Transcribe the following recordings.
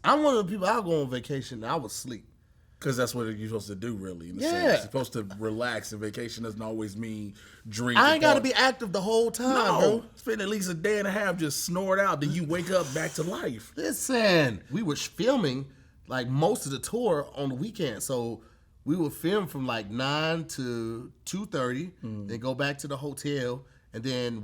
I'm one of the people, I'll go on vacation and I would sleep. Because that's what you're supposed to do, really. In the sense. You're supposed to relax, and vacation doesn't always mean drink. I ain't got to be active the whole time, bro. Spend at least a day and a half just snored out, then you wake up back to life. Listen, we were filming like most of the tour on the weekend, so we would film from like 9 to 2:30, then go back to the hotel, and then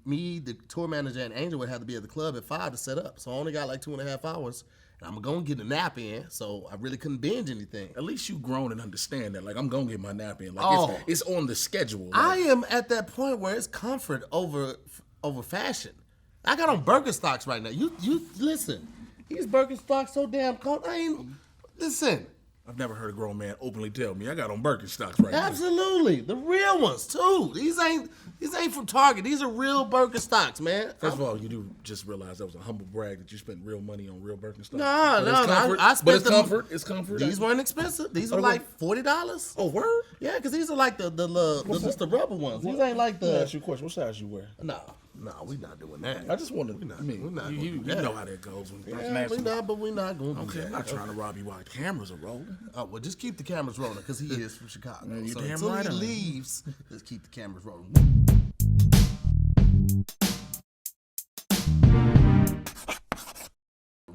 me, the tour manager, and Angel would have to be at the club at 5 to set up. So I only got like 2.5 hours. I'm going to get a nap in, so I really couldn't binge anything. At least you grown and understand that. Like, I'm going to get my nap in. Like, it's on the schedule. Like. I am at that point where it's comfort over fashion. I got on Birkenstocks right now. You listen. These Birkenstocks so damn cold. Listen. I've never heard a grown man openly tell me I got on Birkenstocks right now. Absolutely. The real ones, too. These ain't from Target. These are real Birkenstocks, man. First of all, you do just realize that was a humble brag that you spent real money on real Birkenstocks. No. I spent But it's comfort. It's comfort. These weren't expensive. These were like $40. Oh, word? Yeah, because these are like the rubber ones. These ain't like the... Let me ask you a question. What size you wear? No, we're not doing that. I just want to. You know how that goes. We're not going to do that. Okay, I'm not trying to rob you while the cameras are rolling. Oh, well, just keep the cameras rolling because he is from Chicago. Man, so damn until right he leaves, just keep the cameras rolling.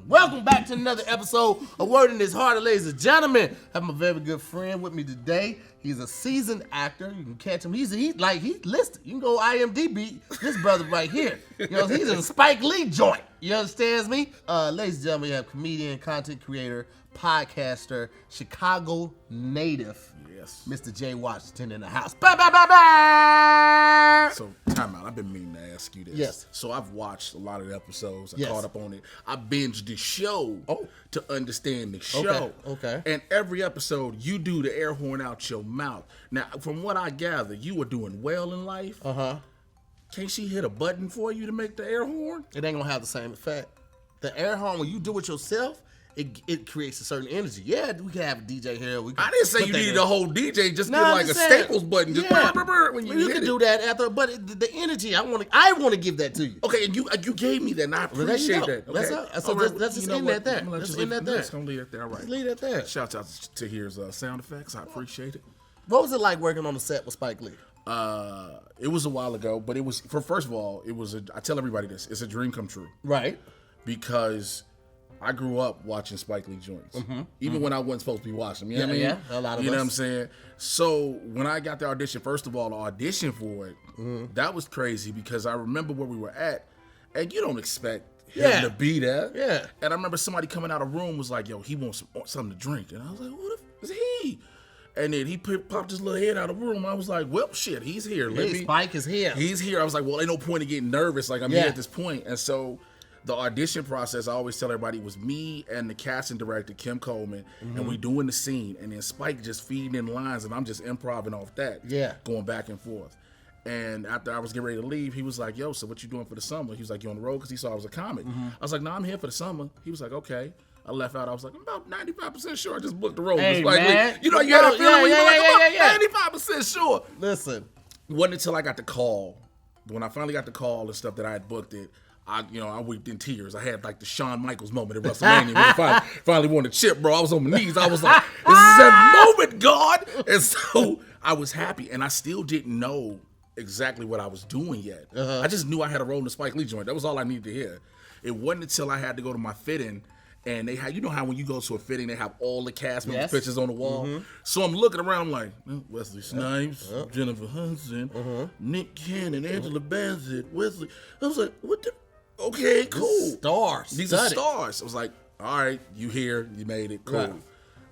Welcome back to another episode of Word in His Heart, ladies and gentlemen. I have my very good friend with me today. He's a seasoned actor. You can catch him. He's listed. You can go IMDb. This brother right here. He's in a Spike Lee joint. You understand me? Ladies and gentlemen, we have comedian, content creator, podcaster, Chicago native. Yes. Mr. Jay Washington in the house. Bah, bah, bah, bah. So, time out. I've been meaning to ask you this. Yes. So, I've watched a lot of the episodes. I Yes. caught up on it. I binged the show to understand the show. Okay. And every episode, you do the air horn out your mouth. Now, from what I gather, you were doing well in life. Uh-huh. Can't she hit a button for you to make the air horn? It ain't gonna have the same effect. The air horn, when you do it yourself, it creates a certain energy. Yeah, we can have a DJ here. I didn't say you needed a whole DJ. Just get like a Staples button. Just when you hit can it. do that after. But the energy, I want to give that to you. Okay, and you gave me that, and I appreciate that. Okay. Let's just end that there. Let's end that there. Let's leave it there. All right. Just leave that there. Shout out to Tahir's sound effects. I appreciate it. What was it like working on the set with Spike Lee? It was a while ago, but it was first of all, I tell everybody this, it's a dream come true. Right. Because I grew up watching Spike Lee joints. Even when I wasn't supposed to be watching them. You know what I mean? Yeah, a lot of us. You know what I'm saying? So when I got the audition, first of all, the audition for it, that was crazy because I remember where we were at, and you don't expect him to be there. Yeah. And I remember somebody coming out of the room was like, yo, he wants something to drink. And I was like, what is he? And then he popped his little head out of the room. I was like, well, shit, he's here. Spike is here. He's here. I was like, well, ain't no point in getting nervous. Like, I'm here at this point. And so the audition process, I always tell everybody, it was me and the casting director, Kim Coleman, and we doing the scene. And then Spike just feeding in lines, and I'm just improvising off that. Yeah. Going back and forth. And after I was getting ready to leave, he was like, yo, so what you doing for the summer? He was like, you on the road? Because he saw I was a comic. I was like, no, I'm here for the summer. He was like, okay. I left out. I was like, I'm about 95% sure I just booked the role. Hey, like, man. You know, you had a feeling when you were like, I'm 95% sure. Listen. It wasn't until I got the call. When I finally got the call and stuff that I had booked it, I wept in tears. I had like the Shawn Michaels moment at WrestleMania when I finally won the chip, bro. I was on my knees. I was like, this is that moment, God. And so I was happy, and I still didn't know exactly what I was doing yet. I just knew I had a role in the Spike Lee joint. That was all I needed to hear. It wasn't until I had to go to my fitting, and they had, you know how when you go to a fitting, they have all the cast members' pictures on the wall? So I'm looking around, I'm like, Wesley Snipes, Jennifer Hudson, Nick Cannon, Angela Bassett, Wesley. I was like, what the? Okay, cool. Stars. These are stars. I was like, all right, you here, you made it, cool. Right.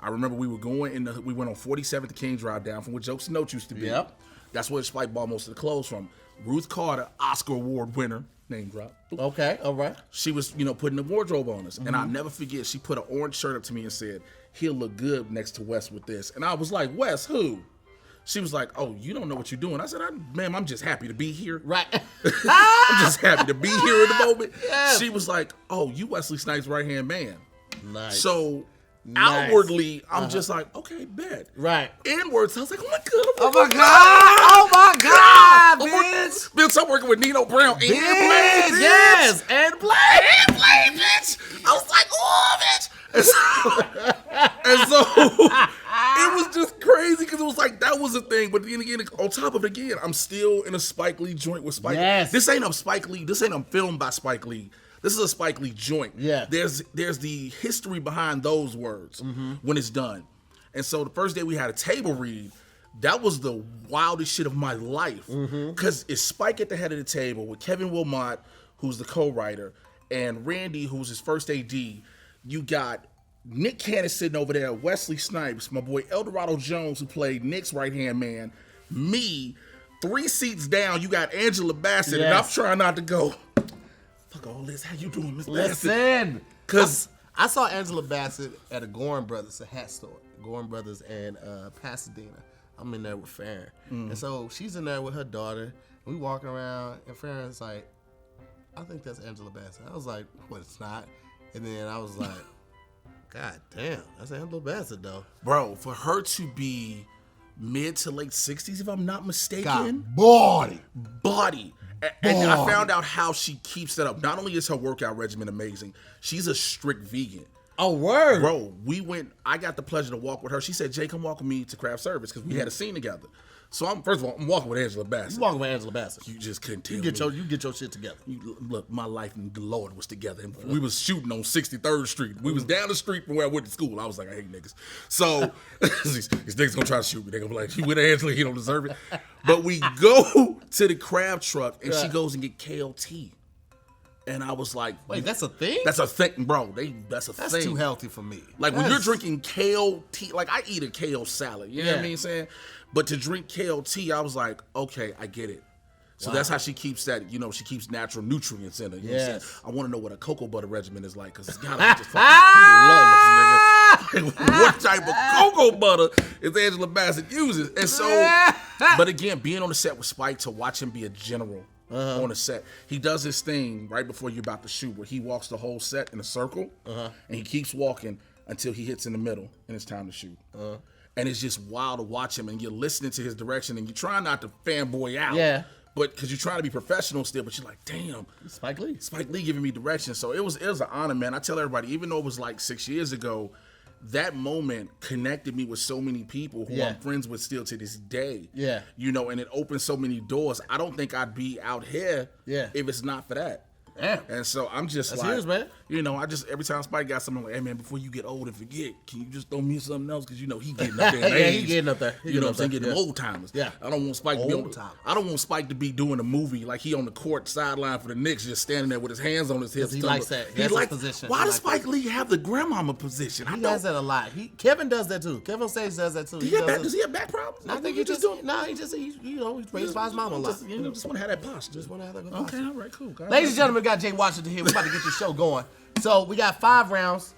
I remember we went on 47th King Drive down from where Jokes and Notes used to be. Yep. That's where Spike bought most of the clothes from. Ruth Carter, Oscar Award winner, name drop. Okay, all right. She was, putting the wardrobe on us. And I'll never forget, she put an orange shirt up to me and said, he'll look good next to Wes with this. And I was like, Wes, who? She was like, oh, you don't know what you're doing. I said, ma'am, I'm just happy to be here. Right. I'm just happy to be here in the moment. Yes. She was like, oh, you Wesley Snipes' right-hand man. Nice. So outwardly, I'm just like, okay, bet. Right. Inwards, I was like, oh my God. Oh my God, bitch. Bitch, I'm working with Nino Brown and Blade, bitch. Yes, and Blade. And Blade, bitch. I was like, oh, bitch. And so it was just crazy because it was like that was a thing. But then again, on top of it again, I'm still in a Spike Lee joint with Spike. Yes. This ain't a Spike Lee. This ain't a film by Spike Lee. This is a Spike Lee joint. Yeah. There's the history behind those words when it's done. And so the first day we had a table read, that was the wildest shit of my life. Because it's Spike at the head of the table with Kevin Wilmot, who's the co-writer, and Randy, who's his first AD. You got Nick Cannon sitting over there, Wesley Snipes, my boy Eldorado Jones, who played Nick's right-hand man, me. 3 seats down, you got Angela Bassett, and I'm trying not to go, fuck all this, how you doing, Miss Bassett? Listen, Because I saw Angela Bassett at a Gorin Brothers, a hat store. Gorin Brothers in Pasadena. I'm in there with Farron. And so she's in there with her daughter. We walking around, and Farron's like, I think that's Angela Bassett. I was like, well, it's not. And then I was like, God damn, that's Angela Bassett, though. bro, for her to be mid to late 60s, if I'm not mistaken, Body. And I found out how she keeps that up. Not only is her workout regimen amazing, she's a strict vegan. Oh, word. Bro, I got the pleasure to walk with her. She said, Jay, come walk with me to craft service because we had a scene together. So first of all, I'm walking with Angela Bassett. You walking with Angela Bassett. You just couldn't tell You get your shit together. Look, my life and the Lord was together. And we was shooting on 63rd Street. We was down the street from where I went to school. I was like, I hate niggas. So these niggas gonna try to shoot me. They gonna be like, you with Angela, he don't deserve it. But we go to the crab truck and she goes and get KLT. And I was like, Wait, that's a thing? That's a thing, bro. That's That's too healthy for me. Like when you're drinking kale tea, like I eat a kale salad, you know what I mean saying? But to drink kale tea, I was like, okay, I get it. So that's how she keeps that, she keeps natural nutrients in it. You know what I'm saying? I want to know what a cocoa butter regimen is like, because it's gotta be just fucking flawless, nigga. What type of cocoa butter is Angela Bassett uses? And so, but again, being on the set with Spike, to watch him be a general on the set, he does this thing right before you're about to shoot where he walks the whole set in a circle and he keeps walking until he hits in the middle and it's time to shoot. And it's just wild to watch him, and you're listening to his direction, and you're trying not to fanboy out. Yeah. But because you're trying to be professional still, but you're like, damn, Spike Lee giving me direction. So it was an honor, man. I tell everybody, even though it was like 6 years ago, that moment connected me with so many people who I'm friends with still to this day. Yeah. And it opened so many doors. I don't think I'd be out here if it's not for that. Yeah. And so I'm just That's like, yours, man. I just, every time Spike got something, I'm like, hey, man, before you get old and forget, can you just throw me something else? Because, he getting up there in age. He getting up there. You know what I'm saying? Getting them old timers. Yeah. I don't want Spike to be doing a movie like he on the court sideline for the Knicks, just standing there with his hands on his hips. He likes that. He likes his position. Why does Spike Lee have the grandmama position? He does that a lot. Kevin does that too. Kevin Sage does that too. Does he have back problems? I think he just doing. No, he raised by his mama a lot. Just want to have that posture. Just want to have that good posture. Okay, all right, cool. Ladies and gentlemen, we got Jay Washington here. We're about to get the show going. So we got 5 rounds.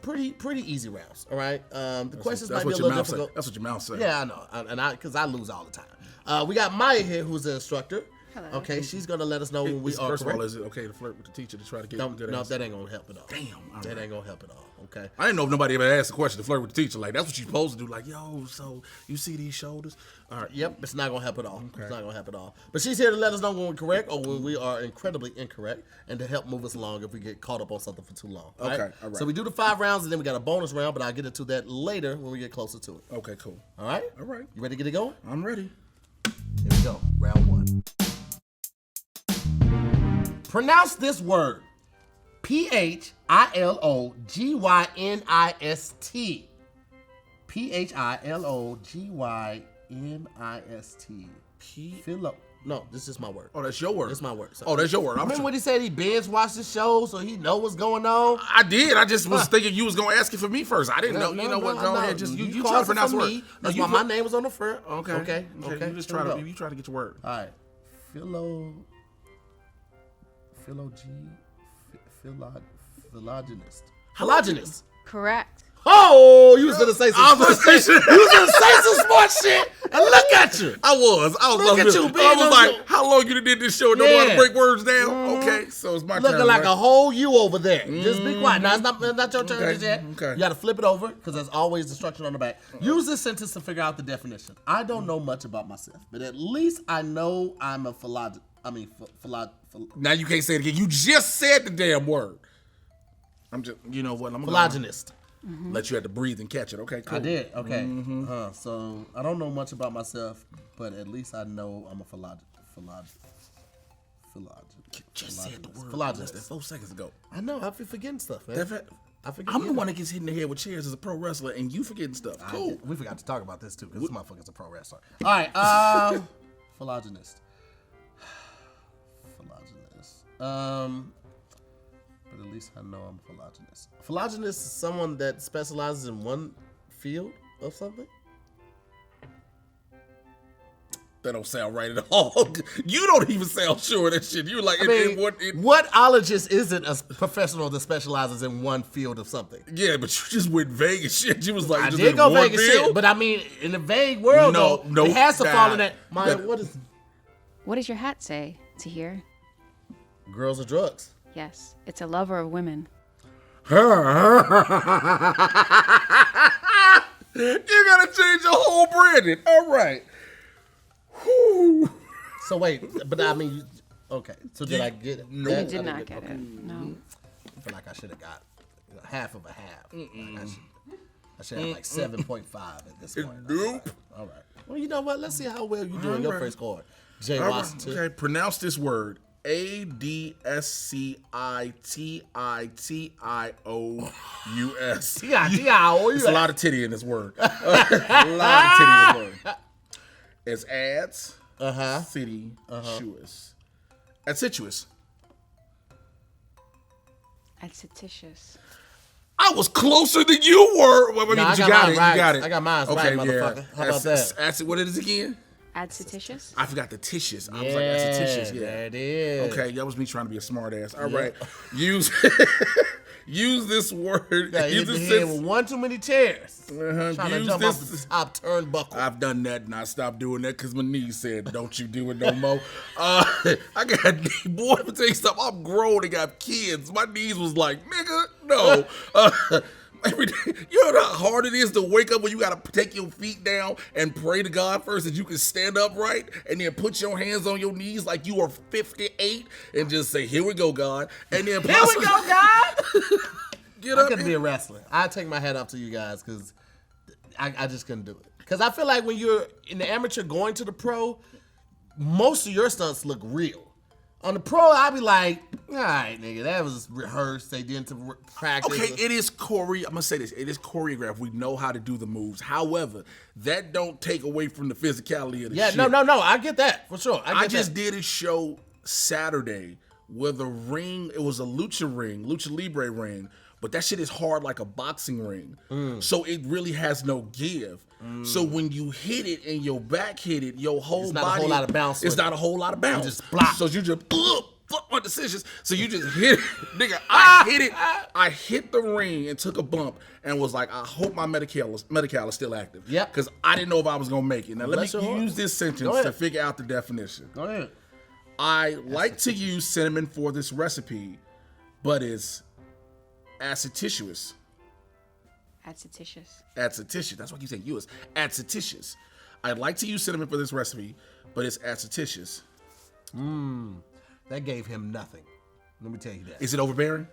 Pretty easy rounds. All right. The questions might be a little difficult. That's what your mouth said. Yeah, I know, and because I lose all the time. We got Maye here, who's the instructor. Hello. Okay, she's gonna let us know when we are First correct. of all, is it okay to flirt with the teacher to try to get good No, answers? that ain't gonna help at all. Damn. That ain't gonna help at all. Okay. I didn't know if nobody ever asked a question to flirt with the teacher. Like, that's what you're supposed to do. Like, yo, so you see these shoulders? All right. Yep, it's not gonna help at all. Okay. It's not gonna help at all. But she's here to let us know when we're correct or when we are incredibly incorrect, and to help move us along if we get caught up on something for too long. All right? All right. So we do the 5 rounds, and then we got a bonus round, but I'll get into that later when we get closer to it. Okay, cool. All right. All right. You ready to get it going? I'm ready. Here we go. Round 1. Pronounce this word. Philogynist. Philogynist. No, this is my word. Oh, that's your word. That's my word. So. Oh, that's your word. Remember when he said he binge watched the show so he know what's going on? I did. I just was thinking you was gonna ask it for me first. I didn't know. You know what? Go ahead. Just you try to pronounce the word. That's why my name was on the front. Okay. You just try to get your word. All right. Philogynist. Correct. Oh, you was gonna say some smart shit. You was gonna say some smart shit. And look at you. I was. Look at you, I was like, how long you did this show and don't know how to break words down? Okay, so it's my turn. Looking like a whole you over there. Just be quiet. Now, it's not your turn just yet. Okay. You got to flip it over because there's always instruction on the back. Use this sentence to figure out the definition. I don't know much about myself, but at least I know I'm a Now you can't say it again. You just said the damn word. I'm just, you know what? I'm Phylogynist. let you have to breathe and catch it. Okay, cool. I did. Okay. So I don't know much about myself, but at least I know I'm a phylogynist. Just said the word Phylogynist. 4 seconds ago. I know. I be forgetting stuff, man. I forget. I'm the one that gets hit in the head with chairs as a pro wrestler, and you forgetting stuff. Cool. We forgot to talk about this too, because this motherfucker's a pro wrestler. All right. Phylogynist. But at least I know I'm a phylogynist. A phylogynist is someone that specializes in one field of something. That don't sound right at all. You don't even sound sure of that shit. You're like, what ologist isn't a professional that specializes in one field of something? Yeah, but you just went vague as shit. You was like, I just did in go one vague as field? shit, but I mean, in the vague world, No, it has to fall in that. Maya, that- What does your hat say, Tahir? Girls are drugs. Yes, it's a lover of women. You gotta change your whole branding. All right. Whew. So wait, but I mean, okay. So did I get it? No. You I did not get okay. it. No. I feel like I should have got half of a half. Like I should have like 7.5 at this point. Nope. All right. Well, you know what? Let's see how well you do in your right. first card. Jay All right. Washington. Okay, pronounce this word. ADSCITITIOUS. It's a lot of titty in this word. A lot of titty in this word. It's ads, city, shoes. Adsituous. Adventitious. I was closer than you were. Well, I mean, Nah, but I you got mine it. right. You got it. I got mine right, motherfucker. How about that? What it is again? Adventitious? I forgot the tissues. I was like, that's a tissues. Yeah. There it is. Okay, that was me trying to be a smart ass. All right. Use this word. Yeah, Use hit the this head with one too many chairs. Trying to Use jump off this- the top turnbuckle. I've done that and I stopped doing that because my knees said, don't you do it no more. I got, boy, let me tell you something. I'm grown and got kids. My knees was like, nigga, no. Every day, you know how hard it is to wake up when you got to take your feet down and pray to God first that you can stand upright and then put your hands on your knees like you are 58 and just say, here we go, God. And then Here we go, God. Get I up. couldn't be a wrestler. I take my hat off to you guys because I just couldn't do it. Because I feel like when you're in the amateur going to the pro, most of your stunts look real. On the pro, I'd be like, all right, nigga, that was rehearsed. They didn't practice. Okay, it is I'm gonna say this. It is choreographed. We know how to do the moves. However, that don't take away from the physicality of the shit. No. I get that for sure. I just did a show Saturday where the ring, it was a lucha libre ring, but that shit is hard like a boxing ring. So it really has no give. So when you hit it and your back hit it, your whole It's not body, a whole lot of bounce. It's not a whole lot of bounce. You just block. So you just fuck my decisions. So you just hit it. Nigga, I hit it. I hit the ring and took a bump and was like, I hope my Medi-Cal is still active. Yep. Because I didn't know if I was going to make it. Now, let Bless your me heart. use this Go sentence ahead. to figure out the definition. Go ahead. I like to use cinnamon for this recipe, but it's acetitious. Adventitious. Acetitious. That's why I keep saying use. Acetitious. I'd like to use cinnamon for this recipe, but it's acetitious. That gave him nothing. Let me tell you that. Is it overbearing?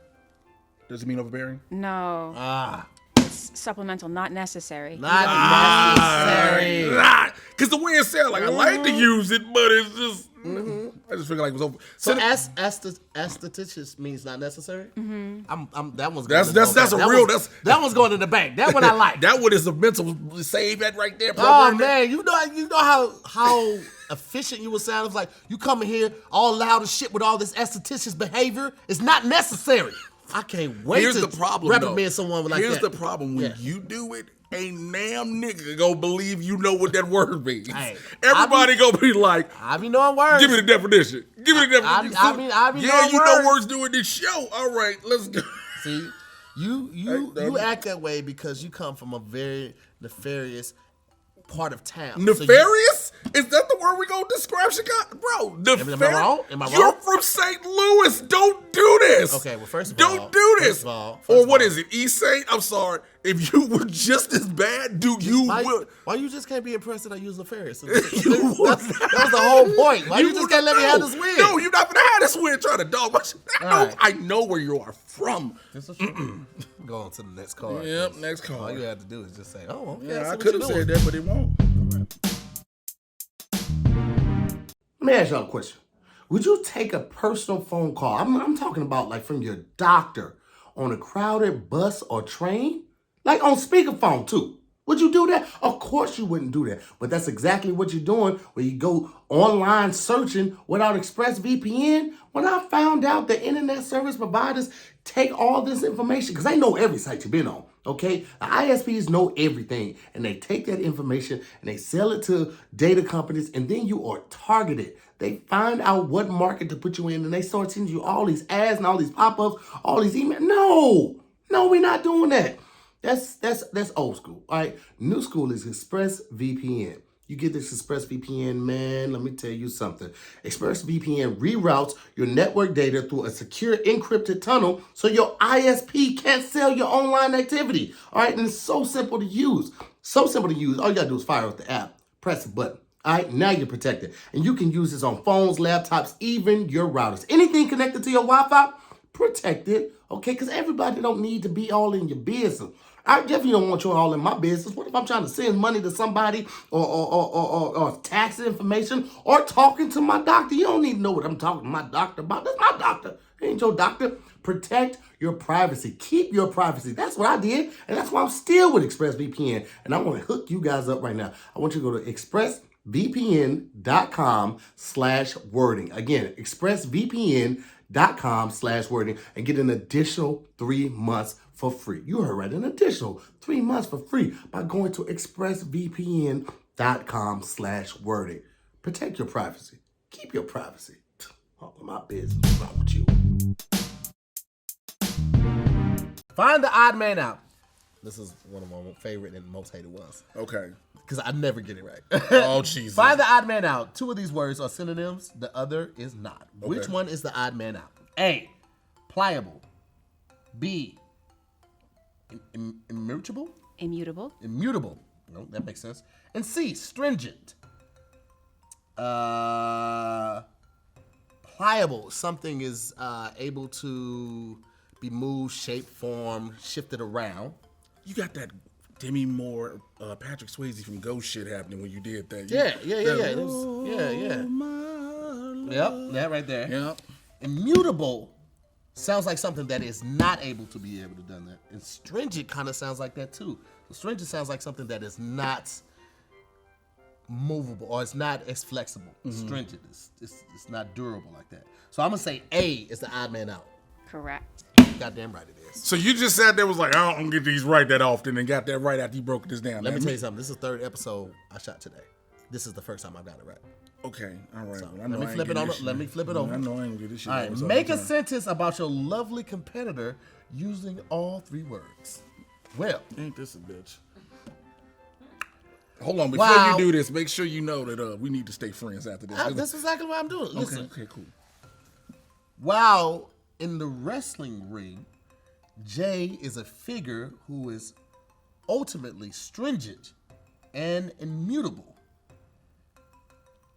Does it mean overbearing? No. Ah. It's supplemental, not necessary. Not necessary. Because the way it sounds, like I like to use it, but it's just. I just feel like it was over. So Cinnamon- aestheticious means not necessary. That one's That's going a that real. one's- that one's going to the bank. That one I like. That one is a mental save that right there. Oh program. man, you know how efficient you would sound. It's like you coming here all loud and shit with all this estheticious behavior. It's not necessary. I can't wait Here's to the problem, reprimand though. someone like Here's that. the problem. When Yeah. you do it, ain't damn nigga gonna believe you know what that word means. Hey, Everybody gonna be like, I be knowing words. give me the definition. Give me the definition. I be yeah, knowing you know words. words doing this show. All right, let's go. See, you act that way because you come from a very nefarious part of town. So Nefarious? Is that the word we gonna describe Chicago? Bro, nefarious. Am I wrong? Am I You're wrong? from St. Louis. Don't do this. Okay, well, first of don't all- do this. first of all- or what is it? East St. I'm sorry. If you were just as bad, dude, you would. Why you just can't be impressed that I use nefarious? You That would was the whole point. Why you just can't let me have this win? No, you're not gonna have this win trying to dog my shit. Right. I know where you are from. This is true. Go on to the next card. Yep, next card. All you have to do is just say, "Oh, okay." Yeah, I could have said that, but it won't. Let me ask y'all a question. Would you take a personal phone call? I'm talking about like from your doctor on a crowded bus or train? Like on speakerphone too. Would you do that? Of course you wouldn't do that. But that's exactly what you're doing when you go online searching without ExpressVPN. When I found out the internet service providers take all this information, because they know every site you've been on, okay? The ISPs know everything, and they take that information and they sell it to data companies, and then you are targeted. They find out what market to put you in, and they start sending you all these ads and all these pop-ups, all these emails. No, we're not doing that. That's old school, all right? New school is ExpressVPN. You get this ExpressVPN, man, let me tell you something. ExpressVPN reroutes your network data through a secure encrypted tunnel so your ISP can't sell your online activity, all right? And it's so simple to use. So simple to use. All you gotta do is fire up the app, press a button. All right, now you're protected. And you can use this on phones, laptops, even your routers. Anything connected to your Wi-Fi, protected, okay? Because everybody don't need to be all in your business. I definitely don't want you all in my business. What if I'm trying to send money to somebody or tax information or talking to my doctor? You don't need to know what I'm talking to my doctor about. That's my doctor. It ain't your doctor. Protect your privacy. Keep your privacy. That's what I did. And that's why I'm still with ExpressVPN. And I want to hook you guys up right now. I want you to go to expressvpn.com/wording. Again, expressvpn.com/wording and get an additional 3 months for free. You heard right, an additional 3 months for free by going to expressvpn.com/wording. Protect your privacy. Keep your privacy. All of my business. What's wrong with you? Find the odd man out. This is one of my favorite and most hated ones. Okay. Because I never get it right. Oh, Jesus. Find the odd man out. 2 of these words are synonyms. The other is not. Okay. Which one is the odd man out? A, pliable. B, immutable. Immutable. Immutable. No, that makes sense. And C, stringent. Pliable. Something is able to be moved, shaped, formed, shifted around. You got that Demi Moore, Patrick Swayze from Ghost shit happening when you did that. Yeah. It was, Yep, that right there. Yep. Immutable sounds like something that is not able to be able to do that. And stringent kind of sounds like that too. So stringent sounds like something that is not movable or it's not as flexible. Stringent it's not durable like that. So I'm gonna say A is the odd man out. Correct. Goddamn right it is. So you just sat there was like, I don't get these right that often and got that right after you broke this down. Let me tell you something. This is the 3rd episode I shot today. This is the first time I got it right. Okay, all right. So, Well, I know let me flip it over. Let me flip it over. I know I ain't gonna get this shit. All right, make a sentence about your lovely competitor using all 3 words. Well, Ain't this a bitch? Hold on, before Wow. you do this, make sure you know that we need to stay friends after this. that's exactly what I'm doing. Listen, Okay, cool. while in the wrestling ring, Jay is a figure who is ultimately stringent and immutable.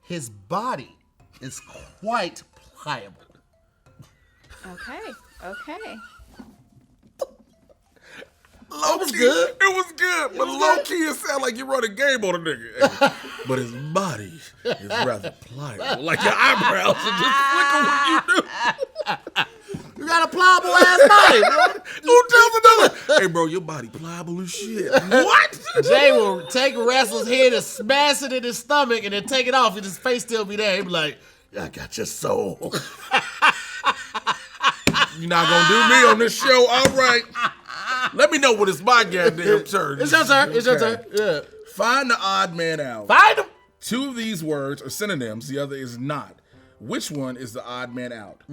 His body is quite pliable. Okay. Low was key, good. It was good, but was low good. key it sound like you run a game on a nigga. Hey, but his body is rather pliable. Like your eyebrows are just flicker when you do. You got a pliable ass body, bro. Who tells another? Hey, bro, your body pliable as shit. What? Jay will take a wrestler's head and smash it in his stomach and then take it off and his face still be there. He be like, I got your soul. You're not gonna do me on this show, all right? Let me know when it's my goddamn turn. It's your turn. It's your Okay. turn. Yeah. Find the odd man out. Find him. 2 of these words are synonyms. The other is not. Which one is the odd man out?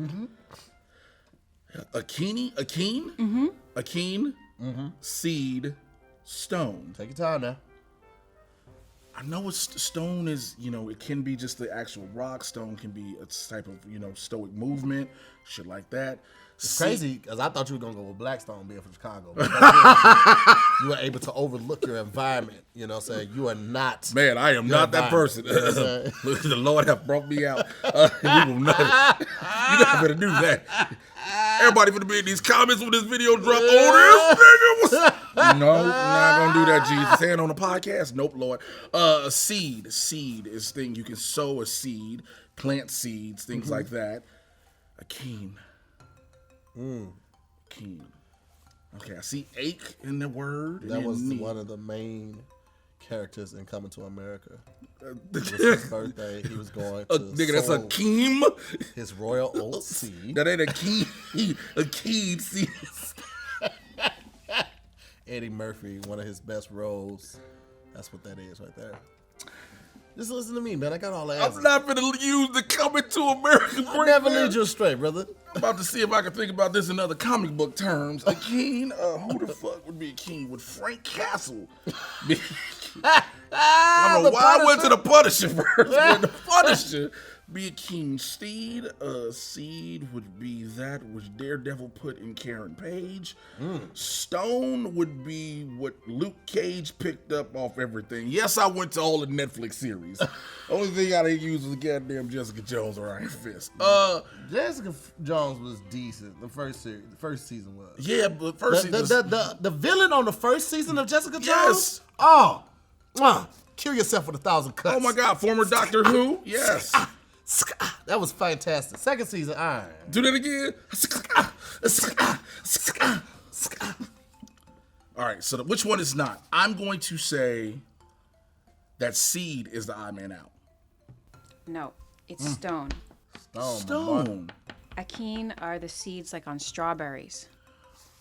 Akeen, seed, stone. Take your time now. I know it's stone is, it can be just the actual rock. Stone can be a type of, stoic movement, shit like that. It's crazy because I thought you were gonna go with Blackstone being from Chicago. But you were able to overlook your environment. You know what I'm saying? You are not. Man, I am not that person. You know what I'm saying? The Lord have brought me out. You will never. You never better do that. Everybody finna be in these comments when this video drop. Oh, this nigga was. No, not gonna do that, Jesus. Saying on the podcast? Nope, Lord. Seed. Seed is thing you can sow a seed, plant seeds, things like that. A keen. Keen. Okay, I see ache in the word. That was one of the main characters in Coming to America. It was his birthday. He was going to nigga, that's a sow keem. his royal oat seed. That ain't a keen. A keen seed. Eddie Murphy, one of his best roles. That's what that is right there. Just listen to me, man. I got all the answers. I'm not gonna use the Coming to America. I'll never lead you astray, brother. I'm about to see if I can think about this in other comic book terms. A keen? Who the fuck would be a keen? Would Frank Castle be? I don't know why I went to the Punisher first. But the Punisher be a keen steed. Seed would be that which Daredevil put in Karen Page. Stone would be what Luke Cage picked up off everything. Yes, I went to all the Netflix series. Only thing I didn't use was goddamn Jessica Jones or Iron Fist. Jessica Jones was decent. The first season was. Yeah, but first season. The villain on the first season of Jessica Jones. Yes. Oh, kill yourself with 1,000 cuts. Oh my God, former Doctor Who. Yes. That was fantastic. Second season, all right. Do that again. All right, so which one is not? I'm going to say that Seed is the odd man out. No, it's stone. Stone. Akeen are the seeds like on strawberries.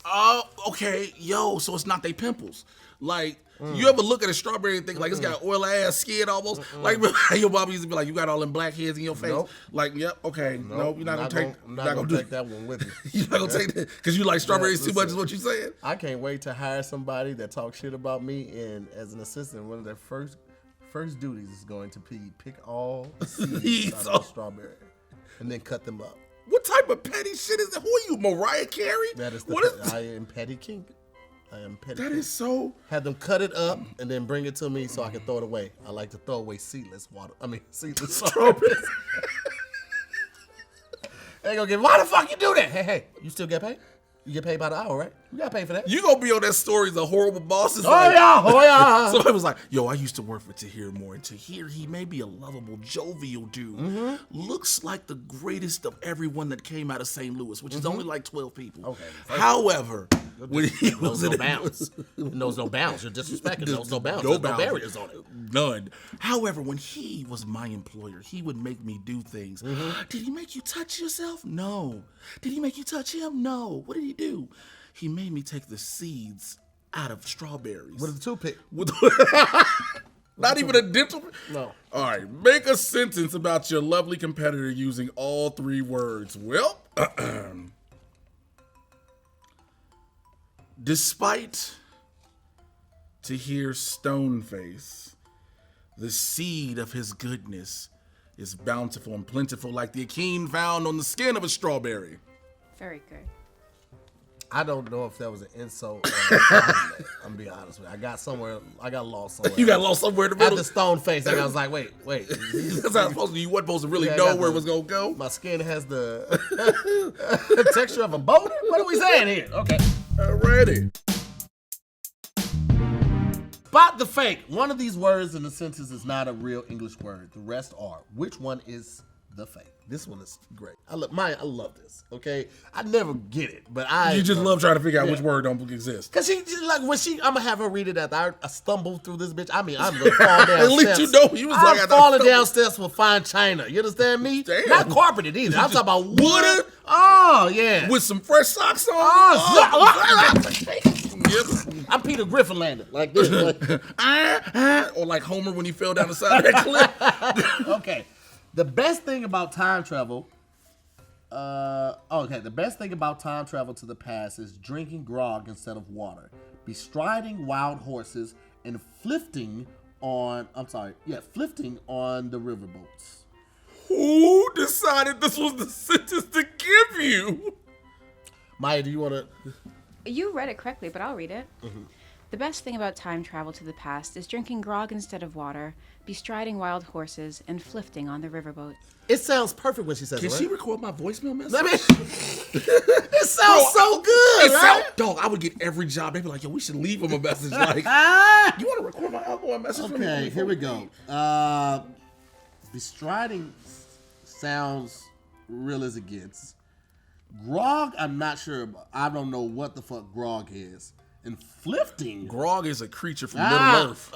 Oh, okay. Yo, so it's not they pimples. Like, you ever look at a strawberry and think, like, it's got oil ass skin almost? Like, your mom used to be like, you got all them black heads in your face? Nope. Like, yep, okay. Nope, you're not going to take I'm not gonna take that one with me. You're not going to take that? Because you like strawberries too much is what you saying? I can't wait to hire somebody that talks shit about me, and as an assistant, one of their first duties is going to be pick all the seeds out of a strawberry and then cut them up. What type of petty shit is that? Who are you, Mariah Carey? That is I am Petty King. I am Petty That King. is so... Had them cut it up and then bring it to me so I can throw it away. I like to throw away seedless strawberries. They gonna get, why the fuck you do that? Hey, you still get paid? You get paid by the hour, right? You got paid for that. You gonna be on that stories of horrible bosses. Oh yeah. Somebody was like, yo, I used to work for Tahir more. And Tahir, he may be a lovable, jovial dude. Looks like the greatest of everyone that came out of St. Louis, which is only like 12 people. Okay. However, when he was in bounds. It knows no bounds. You're disrespecting. Knows no bounds. No There's no bounds. barriers on it. None. However, when he was my employer, he would make me do things. Did he make you touch yourself? No. Did he make you touch him? No. What did he do? He made me take the seeds out of strawberries. With a toothpick. Not even a dental. No. All right. Make a sentence about your lovely competitor using all 3 words. Well, despite Tahir's stone face, the seed of his goodness is bountiful and plentiful like the akeen found on the skin of a strawberry. Very good. I don't know if that was an insult or a compliment. I'm gonna be honest with you. I got lost somewhere. You got lost somewhere in the I had middle. the stone face. And I was like, wait. That's how it's supposed to. You wasn't supposed to really Yeah, I know got where it the- was gonna go. My skin has the texture of a boner. What are we saying here? Okay. Already. Spot the fake. One of these words in the sentence is not a real English word. The rest are. Which one is the fake? This one is great. I love this. Okay, I never get it, but You just love trying to figure out Yeah. which word don't exist. Cause she like when I'm gonna have her read it after I stumble through this bitch. I mean, I'm gonna fall down. At least you know you was like, I'm falling down steps with fine china. You understand me? Damn. Not carpeted either. I'm talking about wood. Wood? Oh yeah. With some fresh socks on. Yep. I'm Peter Griffin landing like this. Or like Homer when he fell down the side of that cliff. Okay. The best thing about time travel. The best thing about time travel to the past is drinking grog instead of water, bestriding wild horses, and flifting on the riverboats. Who decided this was the sentence to give you? Maya, do you want to? You read it correctly, but I'll read it. The best thing about time travel to the past is drinking grog instead of water, bestriding wild horses, and flifting on the riverboat. It sounds perfect when she says Can it. she Right? record my voicemail message? Let me. It sounds so good, right? Dog, I would get every job. They'd be like, yo, we should leave him a message. Like, you want to record my outgoing message for me? Okay, here we go. Bestriding sounds real as it gets. Grog, I'm not sure about. I don't know what the fuck grog is. And flifting. Grog is a creature from Middle Earth.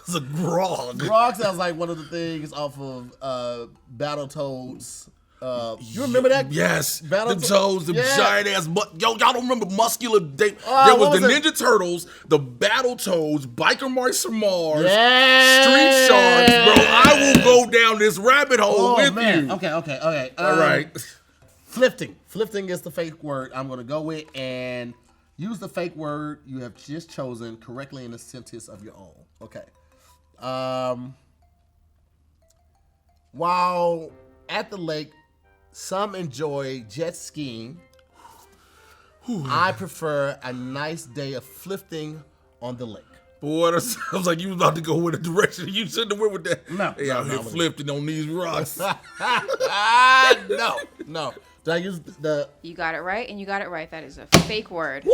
It's a grog. Grog sounds like one of the things off of Battletoads. You remember that? Yes. The Battletoads? toads, the Yeah. giant ass. Yo, y'all don't remember Muscular? There what was the was it? Ninja Turtles, the Battletoads, Biker Mice from Mars, Yeah. Street Sharks, bro. I will go down this rabbit hole with you. Okay. All right. Flifting. Flifting is the fake word I'm going to go with, and use the fake word you have just chosen correctly in a sentence of your own. Okay. While at the lake, some enjoy jet skiing. I prefer a nice day of flifting on the lake. Boy, that sounds like you was about to go in a direction you shouldn't have went with that. No, They out here flipping on these rocks. No. Did I use the... You got it right, and you got it right. That is a fake word. Woo!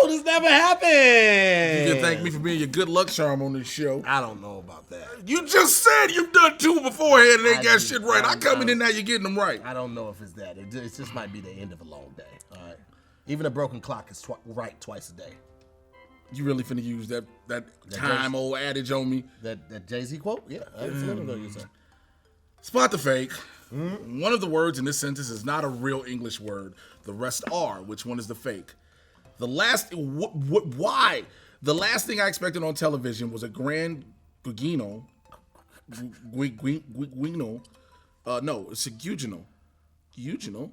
This never happened. You can thank me for being your good luck charm on this show. I don't know about that. You just said you've done 2 beforehand and ain't I got do. shit right. I come in I- and now you're getting them right. I don't know if it's that. It just might be the end of a long day. All right. Even a broken clock is right twice a day. You really finna use that time old adage on me? That Jay-Z quote? Yeah, I'm absolutely gonna use that. Spot the fake. One of the words in this sentence is not a real English word. The rest are. Which one is the fake? The last why? The last thing I expected on television was a grand Guino. No, it's a Guino. Guino.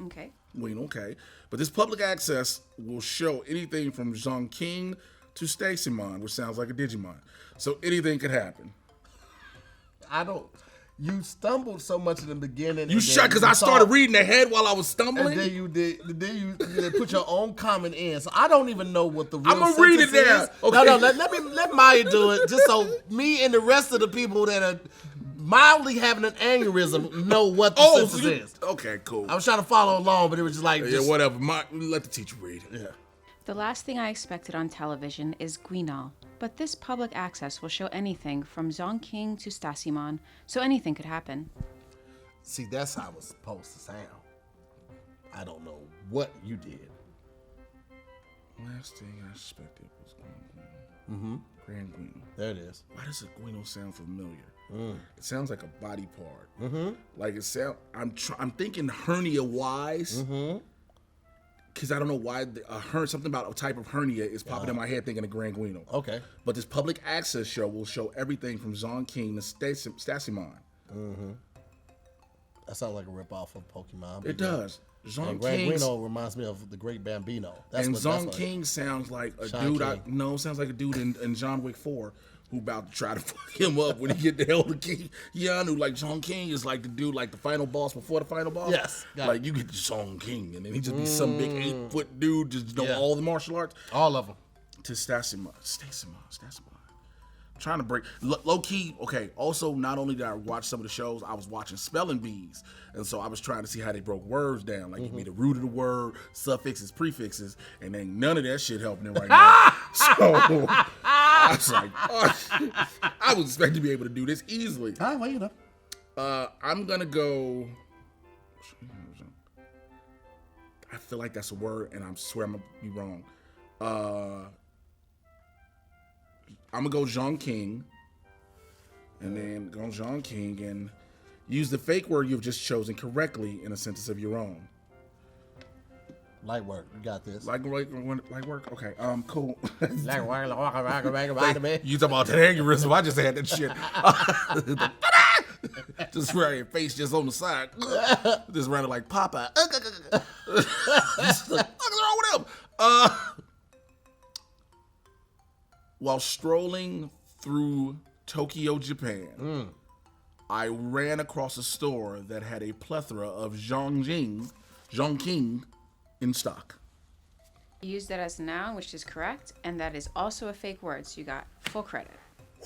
Okay. Guino, okay. But this public access will show anything from Zhong King to Stacymon, which sounds like a Digimon. So anything could happen. You stumbled so much in the beginning. You shut because I started reading ahead while I was And stumbling. then you put your own comment in. So I don't even know what the real I'ma read it sentence down. is. Okay. No, let Maya do it, just so me and the rest of the people that are mildly having an aneurysm know what the sentence is. Okay, cool. I was trying to follow along, but it was just like, Yeah, whatever. Let the teacher read it. Yeah. The last thing I expected on television is Guinal, but this public access will show anything from Zong King to Stacymon, so anything could happen. See, that's how it's supposed to sound. I don't know what you did. Last thing I expected was Grand Guino. There it is. Why does a Guino sound familiar? It sounds like a body part. Like it sound. I'm thinking hernia wise. Because I don't know why something about a type of hernia is popping in my head thinking of Grand Guino. Okay. But this public access show will show everything from Zong King to Stacymon. That sounds like a ripoff of Pokemon. It does. And Zong Grand King Guino reminds me of the Great Bambino. and Zong King sounds like a Sean dude. King. Sounds like a dude in John Wick 4 who about to try to fuck him up when he get the Elder King. Yeah, I knew like Zong King is like the dude, like the final boss before the final boss. Yes, got Like you get Zong King, and then he just be some big 8-foot dude, just know Yeah. all the martial arts. All of them. To Stacymon. Trying to break low key. Okay. Also, not only did I watch some of the shows, I was watching spelling bees, and so I was trying to see how they broke words down, like give me the root of the word, suffixes, prefixes, and ain't none of that shit helping right now. So I was like, I was expecting to be able to do this easily. Well, you know. I'm gonna go. I feel like that's a word, and I swear I'm gonna be wrong. I'm gonna go Zhong King, and then go Zhong King and use the fake word you've just chosen correctly in a sentence of your own. Light work. You got this. Like work? Okay. Cool. Light work. You talking about that aneurysm? I just had that shit. Just right, your face just on the side. Just running like Popeye. What's wrong with him? While strolling through Tokyo, Japan, I ran across a store that had a plethora of Zhongking in stock. You used that as a noun, which is correct, and that is also a fake word, so you got full credit.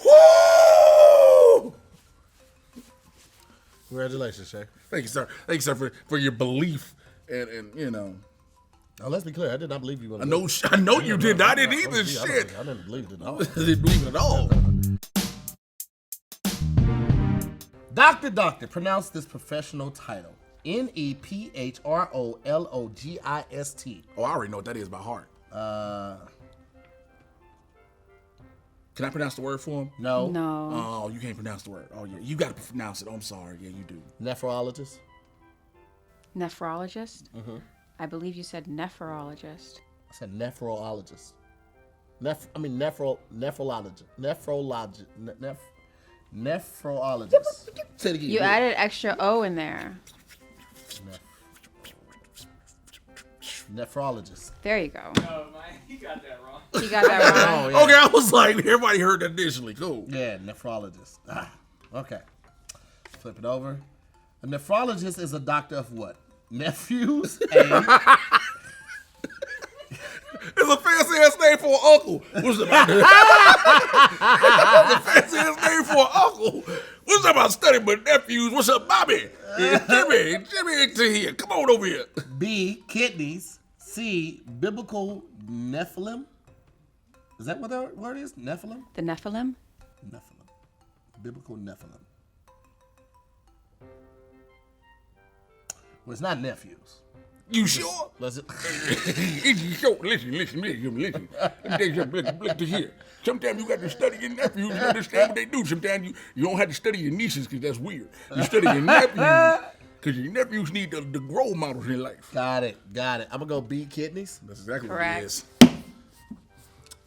Woo! Congratulations, Shay. Thank you, sir. Thank you, sir, for your belief and you know. Oh, let's be clear. I did not believe you. I know you did. I didn't either. Shit. I didn't believe it at all. I didn't believe it at all. Doctor, pronounce this professional title. Neprologist. Oh, I already know what that is by heart. Can I pronounce the word for him? No. No. Oh, you can't pronounce the word. Oh, yeah. You got to pronounce it. Oh, I'm sorry. Yeah, you do. Nephrologist. Nephrologist? Mm-hmm. I believe you said nephrologist. I said nephrologist. Nephrologist. Nephrologist. Say it again. You added extra O in there. Nephrologist. There you go. No, man, he got that wrong. He got that wrong. Oh, yeah. Okay, I was like, everybody heard that initially. Cool. Yeah, nephrologist. Okay. Flip it over. A nephrologist is a doctor of what? Nephews? It's a fancy ass name for an uncle. What's it about? It's a fancy ass name for an uncle. What's up about studying my nephews? What's up, Bobby? Jimmy into here. Come on over here. B, kidneys. C, biblical Nephilim. Is that what that word is? Nephilim? The Nephilim? Nephilim. Biblical Nephilim. Well, it's not nephews. You sure? Was it? Listen. Let me tell you something. Listen here. Sometimes you got to study your nephews to understand what they do. Sometimes you don't have to study your nieces because that's weird. You study your nephews because your nephews need the role models in life. Got it. I'm going to go B, kidneys. That's exactly Correct. what it is.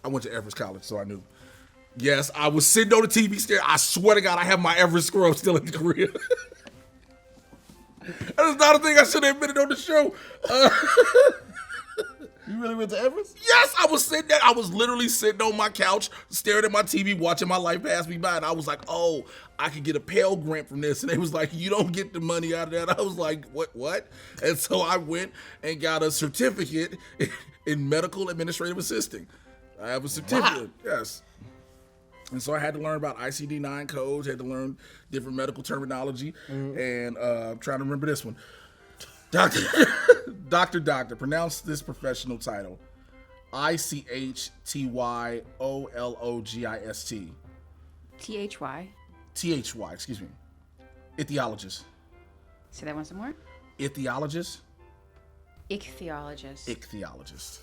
I went to Everest College, so I knew. Yes, I was sitting on the TV stand. I swear to God, I have my Everest scrub still in the crib. That is not a thing I should have admitted on the show. You really went to Everest? Yes, I was sitting there. I was literally sitting on my couch, staring at my TV, watching my life pass me by, and I was like, "Oh, I could get a Pell Grant from this." And they was like, "You don't get the money out of that." I was like, "What?" And so I went and got a certificate in medical administrative assisting. I have a certificate. Wow. Yes. And so I had to learn about ICD-9 codes, had to learn different medical terminology, and I'm trying to remember this one. Doctor, pronounce this professional title. ICHTYOLOGIST. THY. THY, excuse me. Ichthyologist. Say that once more. Ichthyologist. Ichthyologist. Ichthyologist.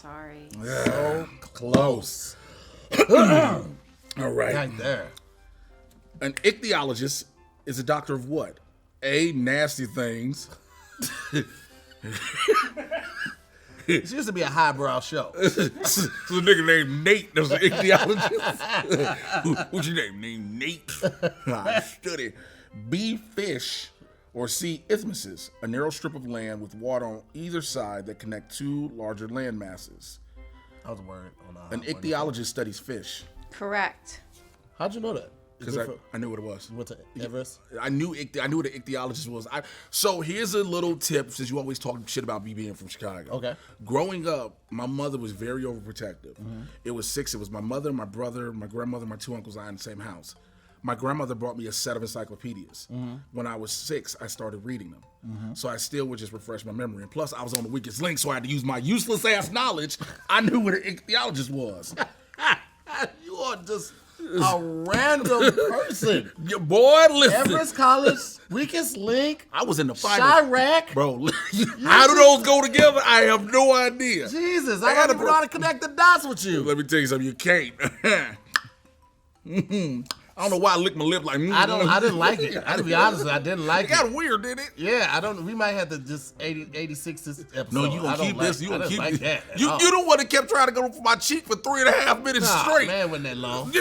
Sorry. So close. All right. Right there. An ichthyologist is a doctor of what? A, nasty things. This used to be a highbrow show. There's a nigga named Nate that's an ichthyologist. What's your name? Named Nate. I study. B, fish. Or C, isthmuses, a narrow strip of land with water on either side that connect two larger land masses. That was a word. An ichthyologist studies fish. Correct. How'd you know that? Because I knew what it was. You went to Everest? I knew what an ichthyologist was. So here's a little tip, since you always talk shit about me being from Chicago. Okay. Growing up, my mother was very overprotective. It was six. It was my mother, my brother, my grandmother, my two uncles, and I in the same house. My grandmother brought me a set of encyclopedias. When I was 6, I started reading them. So I still would just refresh my memory. And plus, I was on the weakest link, so I had to use my useless ass knowledge. I knew what an ichthyologist was. You are just a random person. Your boy, listen. Everest College, weakest link. I was in the final. Chirac. Bro, how do those go together? I have no idea. Jesus, I gotta know how to connect the dots with you. Let me tell you something. You can't. I don't know why I licked my lip like. I didn't like it. To be honest, I didn't like it. It got weird, didn't it? Yeah, I don't. We might have to just 86 this episode. No, you gonna keep this. You gonna keep like this. That you the one that kept trying to go for my cheek for 3.5 minutes straight. Man, wasn't that long?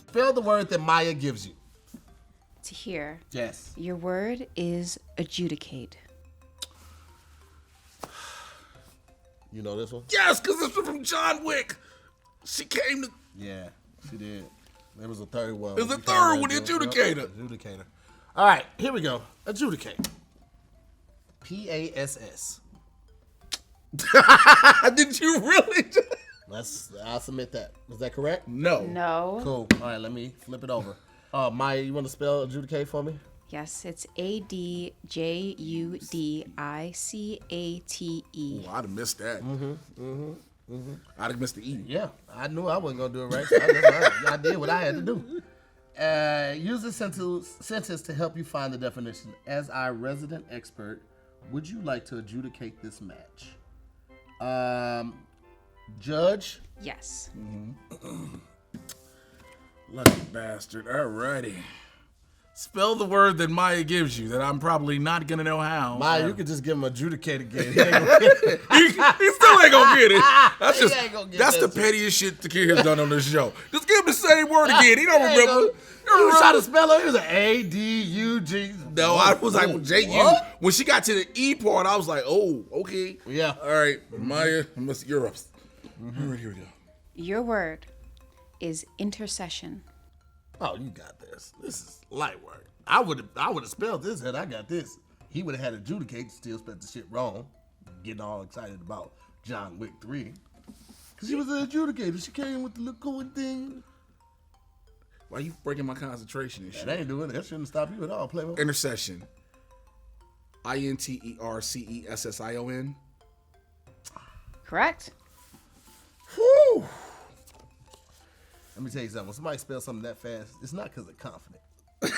Spell the word that Maya gives you. Tahir. Yes. Your word is adjudicate. You know this one? Yes, because it's from John Wick. She came to. Yeah. She did. There was a third one. There's a We third kinda one, the did- adjudicator. Yep, adjudicator. All right, here we go. Adjudicate. PASS. Did you really? I'll submit that. Is that correct? No. No. Cool. All right, let me flip it over. Maya, you want to spell adjudicate for me? Yes, it's ADJUDICATE. Ooh, I'd have missed that. I'd have missed the E. Yeah, I knew I wasn't gonna do it right. So I did what I had to do. Use this sentence to help you find the definition. As our resident expert, would you like to adjudicate this match? Judge. Yes. Lucky bastard. Alrighty. Spell the word that Maya gives you that I'm probably not gonna know how. Maya, you could just give him adjudicate again. He ain't gonna get it. he still ain't gonna get it. That's He ain't gonna get that's that the shit. pettiest shit the kid has done on this show. Just give him the same word again. He don't remember. You was trying to spell it. It was an A-D-U-G. No, I was like J-U. What? When she got to the E part, I was like, oh, okay. Yeah. All right, Maya, you're up. All right, here we go. Your word is intercession. Oh, you got this. This is light work. I would have spelled this had I got this. He would have had adjudicate, still spelled the shit wrong. Getting all excited about John Wick 3. Because she was an adjudicator. She came with the little cool thing. Why are you breaking my concentration and shit? That ain't doing it. That shouldn't stop you at all. Play with Intercession. INTERCESSION. Correct? Whew. Let me tell you something. When somebody spells something that fast, it's not because they're confident. What?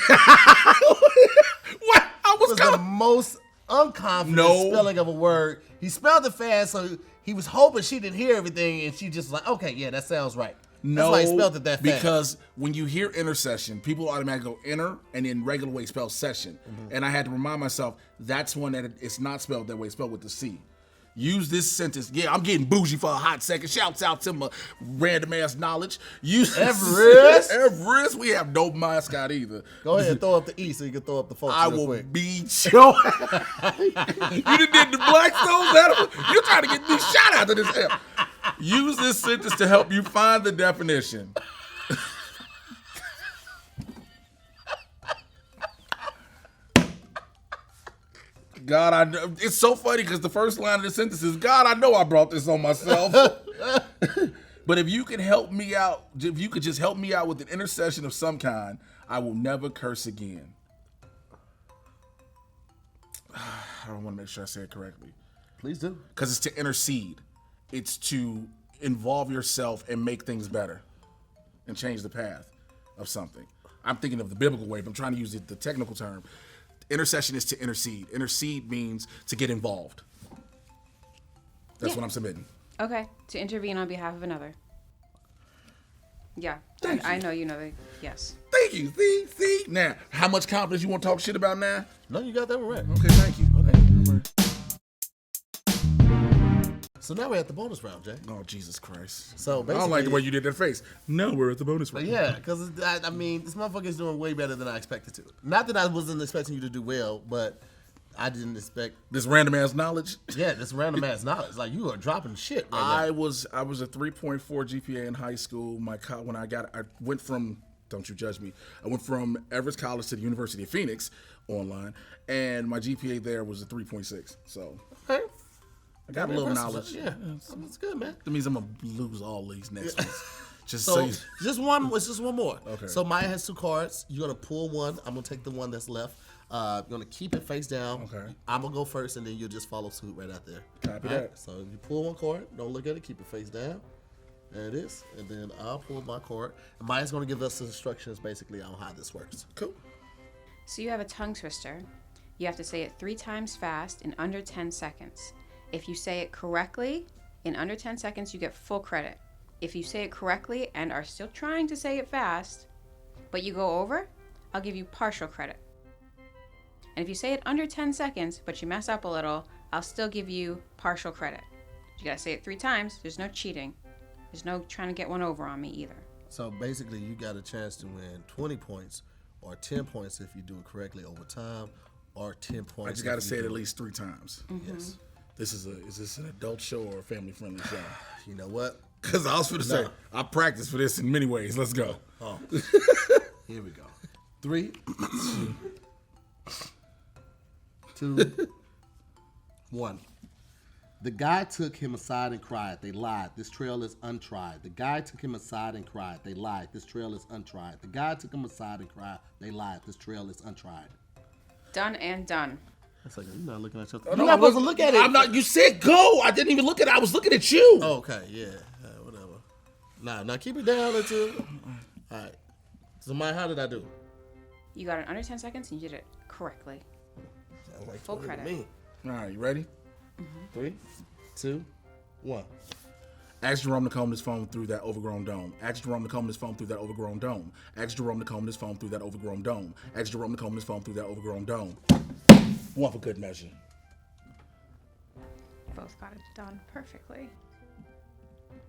I It was was the kind of. most unconfident No. spelling of a word. He spelled it fast, so he was hoping she didn't hear everything, and she just like, okay, yeah, that sounds right. No, That's why he spelled it that fast. because when you hear intercession, people automatically go inner and then regular way spell session. And I had to remind myself that's one that it's not spelled that way, it's spelled with the C. Use this sentence. Yeah, I'm getting bougie for a hot second. Shouts out to my random ass knowledge. Use Everest? Everest. We have no mascot either. Go ahead and throw up the E so you can throw up the folks I real will quick. beat your You done did the Blackstones at him? You're trying to get me shot out of this app. Use this sentence to help you find the definition. God, I know. It's so funny because the first line of the sentence is, God, I know I brought this on myself. But if you could help me out, if you could just help me out with an intercession of some kind, I will never curse again. I don't want to make sure I say it correctly. Please do. Because it's to intercede. It's to involve yourself and make things better and change the path of something. I'm thinking of the biblical way, but I'm trying to use the technical term. Intercession is to intercede. Intercede means to get involved. That's Yeah. what I'm submitting. Okay. To intervene on behalf of another. Yeah. Thank I you. know you know that. Yes. Thank you. See? Now, how much confidence you want to talk shit about now? No, you got that one right. Okay, thank you. Okay. So now we're at the bonus round, Jay. Oh, Jesus Christ. So I don't basically, like the way you did that face. No, we're at the bonus round. yeah, because I mean, this motherfucker is doing way better than I expected to. Not that I wasn't expecting you to do well, but I didn't expect. This random ass knowledge. Yeah, this random ass knowledge. Like you are dropping shit right I now. was a 3.4 GPA in high school. I went from, don't you judge me, I went from Everest College to the University of Phoenix online, and my GPA there was a 3.6. So Okay. I got a little knowledge. Yeah, that's good, man. That means I'm gonna lose all these next ones. Just So you- just one. It's just one more. Okay. So Maya has 2 cards. You're gonna pull one. I'm gonna take the one that's left. You're gonna keep it face down. Okay. I'm gonna go first, and then you'll just follow suit right out there. Copy All that. So you pull one card. Don't look at it. Keep it face down. There it is. And then I'll pull my card. And Maya's gonna give us instructions basically on how this works. cool. So you have a tongue twister. You have to say it 3 times fast in under 10 seconds. If you say it correctly, in under 10 seconds, you get full credit. If you say it correctly and are still trying to say it fast, but you go over, I'll give you partial credit. And if you say it under 10 seconds, but you mess up a little, I'll still give you partial credit. You gotta say it 3 times. There's no cheating. There's no trying to get one over on me either. So basically, you got a chance to win 20 points or 10 points if you do it correctly over time, or 10 points. I just gotta if you say it do at least 3 times. Yes. Is this an adult show or a family friendly show? You know what? Because I was going to say, I practiced for this in many ways. Let's go. Oh. Here we go. 3, 2, 1. The guy took him aside and cried. They lied. This trail is untried. The guy took him aside and cried. They lied. This trail is untried. The guy took him aside and cried. They lied. This trail is untried. Done and done. That's like, you're not looking at your. No, You're not supposed to look at it. I'm not. You said go. I didn't even look at it. I was looking at you. Oh, okay, yeah, whatever. Now keep it down until. All right. So, Maya, how did I do? You got it under 10 seconds and you did it correctly. Sounds like Full 20 to credit. me. All right, you ready? 3, 2, 1. Ask Jerome to comb his phone through that overgrown dome. Ask Jerome to comb his phone through that overgrown dome. Ask Jerome to comb his phone through that overgrown dome. Ask Jerome to comb his phone through that overgrown dome. One for good measure. Both got it done perfectly.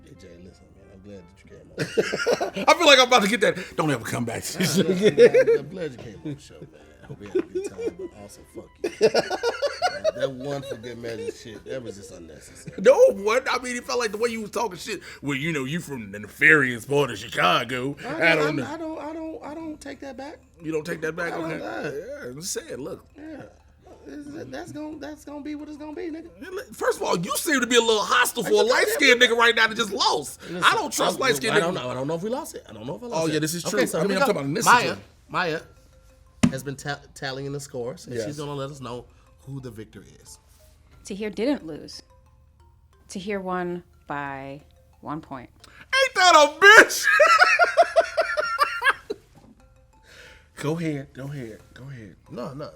Hey, Jay, listen, man. I'm glad that you came on. I feel like I'm about to get that. Don't ever come back to this shit. I'm glad you came on the show, man. I hope you had a good time, but also fuck you. That one for good measure shit, that was just unnecessary. No, what? I mean, it felt like the way you was talking shit. Well, you know, you from the nefarious part of Chicago. I don't take that back. You don't take that back? I don't Okay. know. Yeah, I'm just saying, look. Yeah. That's gonna be what it's gonna be, nigga. First of all, you seem to be a little hostile for a light-skinned nigga right now that just lost. Listen, I don't trust light-skinned niggas. I don't know if we lost it. I don't know if I lost it. Oh, yeah, this is true. Okay, so I mean, here we I'm go. talking about in this Maya has been tallying the scores, and Yes. she's gonna let us know who the victor is. Tahir didn't lose. Tahir won by 1 point. Ain't that a bitch? Go ahead. No.